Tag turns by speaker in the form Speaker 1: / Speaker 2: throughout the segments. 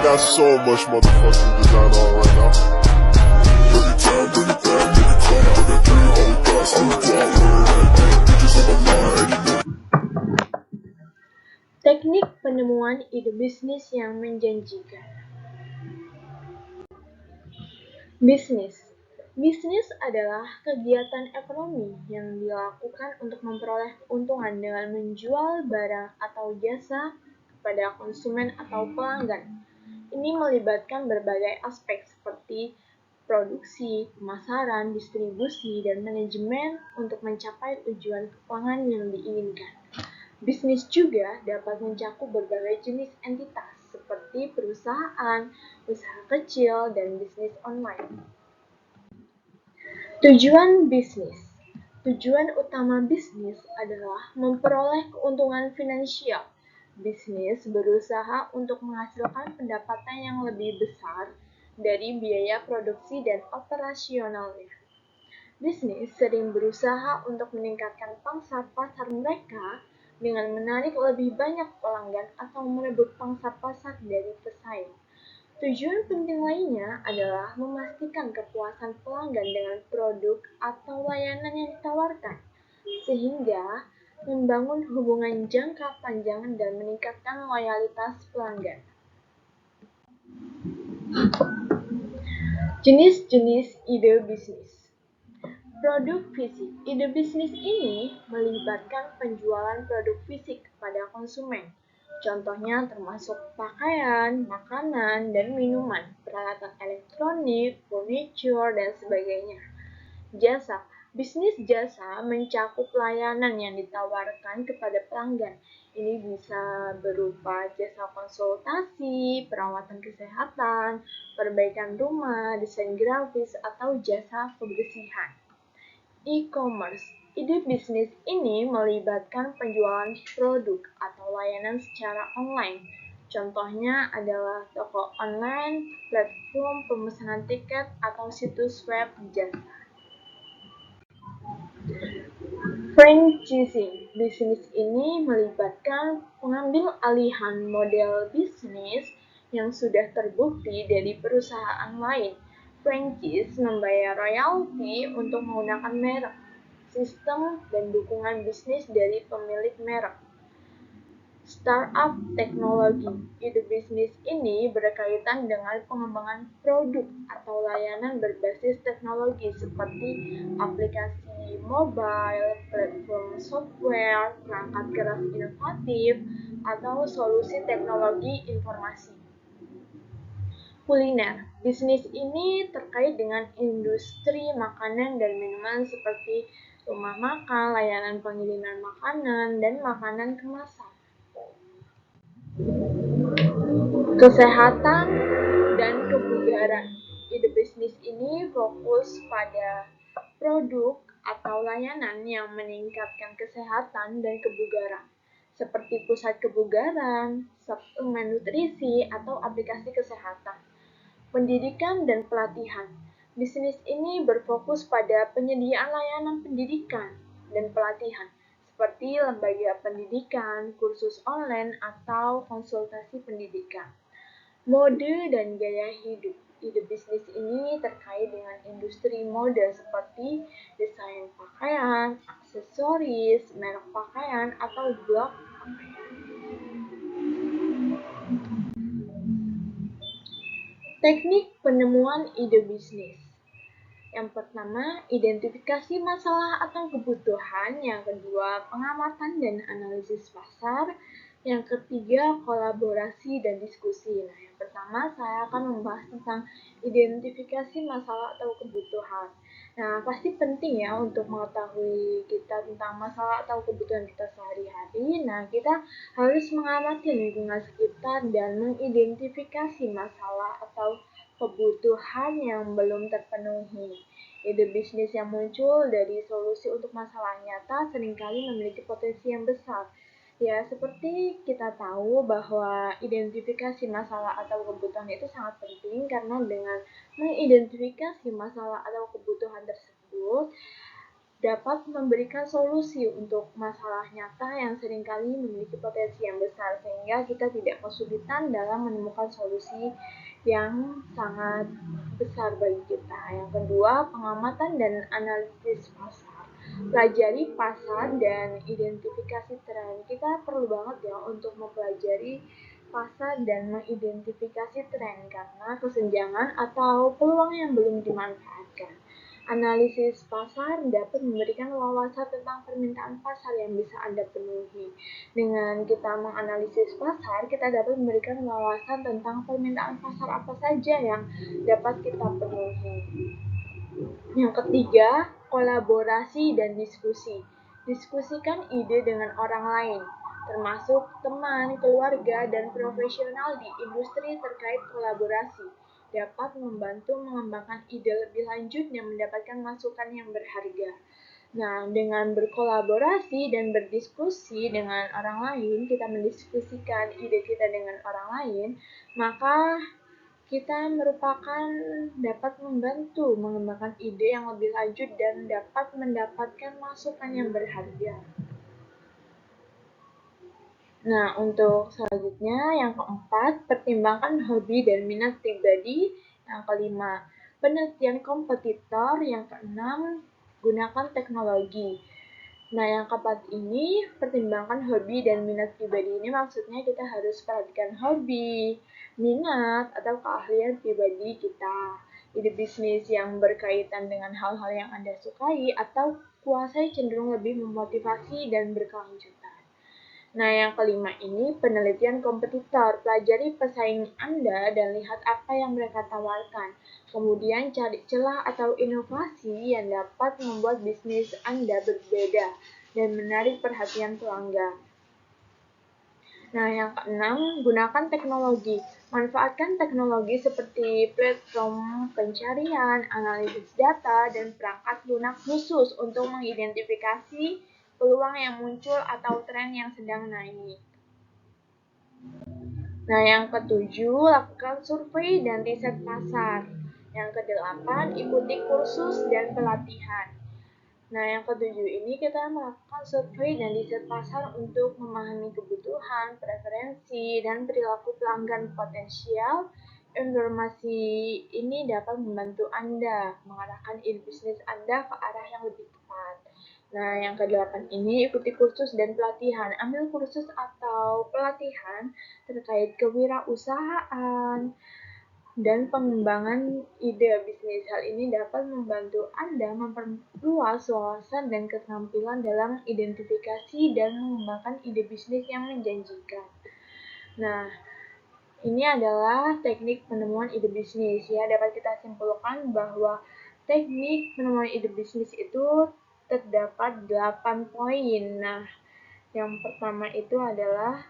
Speaker 1: got so much motherfucking design on right now. Bring it down, bring it down, make it come. I got 3 whole thoughts, I'm bitches on my mind, you know.
Speaker 2: Teknik penemuan ide bisnis yang menjanjikan. Bisnis adalah kegiatan ekonomi yang dilakukan untuk memperoleh keuntungan dengan menjual barang atau jasa kepada konsumen atau pelanggan. Ini melibatkan berbagai aspek seperti produksi, pemasaran, distribusi, dan manajemen untuk mencapai tujuan keuangan yang diinginkan. Bisnis juga dapat mencakup berbagai jenis entitas seperti perusahaan, usaha kecil, dan bisnis online. Tujuan bisnis. Tujuan utama bisnis adalah memperoleh keuntungan finansial. Bisnis berusaha untuk menghasilkan pendapatan yang lebih besar dari biaya produksi dan operasionalnya. Bisnis sering berusaha untuk meningkatkan pangsa pasar mereka dengan menarik lebih banyak pelanggan atau merebut pangsa pasar dari pesaing. Tujuan penting lainnya adalah memastikan kepuasan pelanggan dengan produk atau layanan yang ditawarkan, sehingga membangun hubungan jangka panjang dan meningkatkan loyalitas pelanggan. Jenis-jenis ide bisnis. Produk fisik. Ide bisnis ini melibatkan penjualan produk fisik kepada konsumen. Contohnya termasuk pakaian, makanan, dan minuman, peralatan elektronik, furniture, dan sebagainya. Jasa. Bisnis jasa mencakup layanan yang ditawarkan kepada pelanggan. Ini bisa berupa jasa konsultasi, perawatan kesehatan, perbaikan rumah, desain grafis, atau jasa kebersihan. E-commerce. Ide bisnis ini melibatkan penjualan produk atau layanan secara online. Contohnya adalah toko online, platform pemesanan tiket, atau situs web jasa. Franchising. Bisnis ini melibatkan pengambil alihan model bisnis yang sudah terbukti dari perusahaan lain. Franchise membayar royalti untuk menggunakan merek, sistem, dan dukungan bisnis dari pemilik merek. Startup teknologi. Ide bisnis ini berkaitan dengan pengembangan produk atau layanan berbasis teknologi seperti aplikasi mobile, platform software, perangkat keras inovatif, atau solusi teknologi informasi. Kuliner. Bisnis ini terkait dengan industri makanan dan minuman seperti rumah makan, layanan pengiriman makanan, dan makanan kemasan. Kesehatan dan kebugaran. Ide bisnis ini fokus pada produk atau layanan yang meningkatkan kesehatan dan kebugaran, seperti pusat kebugaran, suplemen nutrisi, atau aplikasi kesehatan. Pendidikan dan pelatihan. Bisnis ini berfokus pada penyediaan layanan pendidikan dan pelatihan, seperti lembaga pendidikan, kursus online, atau konsultasi pendidikan. Mode dan gaya hidup. Ide bisnis ini terkait dengan industri mode seperti desain pakaian, aksesoris, merek pakaian, atau blog pakaian. Teknik penemuan ide bisnis. Yang pertama, identifikasi masalah atau kebutuhan. Yang kedua, pengamatan dan analisis pasar. Yang ketiga, kolaborasi dan diskusi. Nah, yang pertama saya akan membahas tentang identifikasi masalah atau kebutuhan. Nah, pasti penting ya untuk mengetahui kita tentang masalah atau kebutuhan kita sehari-hari. Nah, kita harus mengamati lingkungan sekitar dan mengidentifikasi masalah atau kebutuhan yang belum terpenuhi. Ide bisnis yang muncul dari solusi untuk masalah nyata seringkali memiliki potensi yang besar. Ya, seperti kita tahu bahwa identifikasi masalah atau kebutuhan itu sangat penting karena dengan mengidentifikasi masalah atau kebutuhan tersebut, dapat memberikan solusi untuk masalah nyata yang seringkali memiliki potensi yang besar, sehingga kita tidak kesulitan dalam menemukan solusi yang sangat besar bagi kita. Yang kedua, pengamatan dan analisis pasar. Pelajari pasar dan identifikasi tren. Kita perlu banget ya untuk mempelajari pasar dan mengidentifikasi tren karena kesenjangan atau peluang yang belum dimanfaatkan. Analisis pasar dapat memberikan wawasan tentang permintaan pasar yang bisa Anda penuhi. Dengan kita menganalisis pasar, kita dapat memberikan wawasan tentang permintaan pasar apa saja yang dapat kita penuhi. Yang ketiga, kolaborasi dan diskusi. Diskusikan ide dengan orang lain, termasuk teman, keluarga, dan profesional di industri terkait kolaborasi, dapat membantu mengembangkan ide lebih lanjut dan mendapatkan masukan yang berharga. Nah, dengan berkolaborasi dan berdiskusi dengan orang lain, kita mendiskusikan ide kita dengan orang lain, maka kita merupakan dapat membantu mengembangkan ide yang lebih lanjut dan dapat mendapatkan masukan yang berharga. Nah, untuk selanjutnya yang keempat, pertimbangkan hobi dan minat pribadi. Yang kelima, penelitian kompetitor. Yang keenam, gunakan teknologi. Nah, yang keempat ini, pertimbangkan hobi dan minat pribadi ini maksudnya kita harus perhatikan hobi, minat, atau keahlian pribadi kita. Ide bisnis yang berkaitan dengan hal-hal yang Anda sukai atau kuasai cenderung lebih memotivasi dan berkelanjutan. Nah, yang kelima ini penelitian kompetitor. Pelajari pesaing Anda dan lihat apa yang mereka tawarkan. Kemudian cari celah atau inovasi yang dapat membuat bisnis Anda berbeda dan menarik perhatian pelanggan. Nah, yang keenam, gunakan teknologi. Manfaatkan teknologi seperti platform pencarian, analisis data, dan perangkat lunak khusus untuk mengidentifikasi peluang yang muncul atau tren yang sedang naik. Nah, yang ketujuh, lakukan survei dan riset pasar. Yang kedelapan, ikuti kursus dan pelatihan. Nah, yang ketujuh ini kita melakukan survei dan riset pasar untuk memahami kebutuhan, preferensi, dan perilaku pelanggan potensial. Informasi ini dapat membantu Anda mengarahkan ide bisnis Anda ke arah yang lebih tepat. Nah, yang ke-8 ini ikuti kursus dan pelatihan. Ambil kursus atau pelatihan terkait kewirausahaan dan pengembangan ide bisnis. Hal ini dapat membantu Anda memperluas wawasan dan keterampilan dalam identifikasi dan mengembangkan ide bisnis yang menjanjikan. Nah, ini adalah teknik penemuan ide bisnis. Ya, dapat kita simpulkan bahwa teknik penemuan ide bisnis itu terdapat 8 poin. Nah, yang pertama itu adalah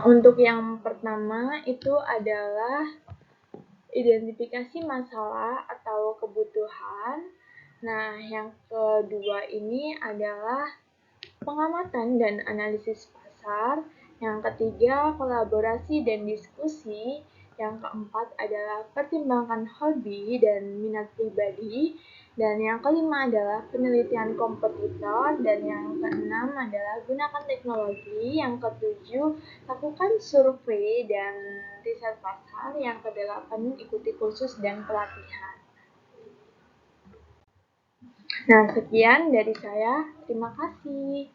Speaker 2: untuk yang pertama itu adalah identifikasi masalah atau kebutuhan. Nah, yang kedua ini adalah pengamatan dan analisis pasar. Yang ketiga, kolaborasi dan diskusi. Yang keempat adalah pertimbangkan hobi dan minat pribadi. Dan yang kelima adalah penelitian kompetitor. Dan yang keenam adalah gunakan teknologi. Yang ketujuh, lakukan survei dan riset pasar. Yang kedelapan, ikuti kursus dan pelatihan. Nah, sekian dari saya. Terima kasih.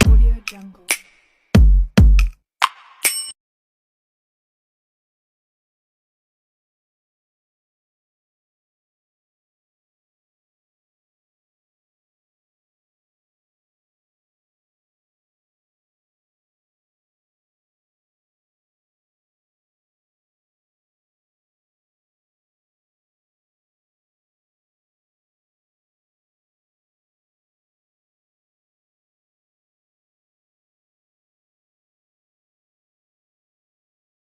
Speaker 3: Audio Jungle.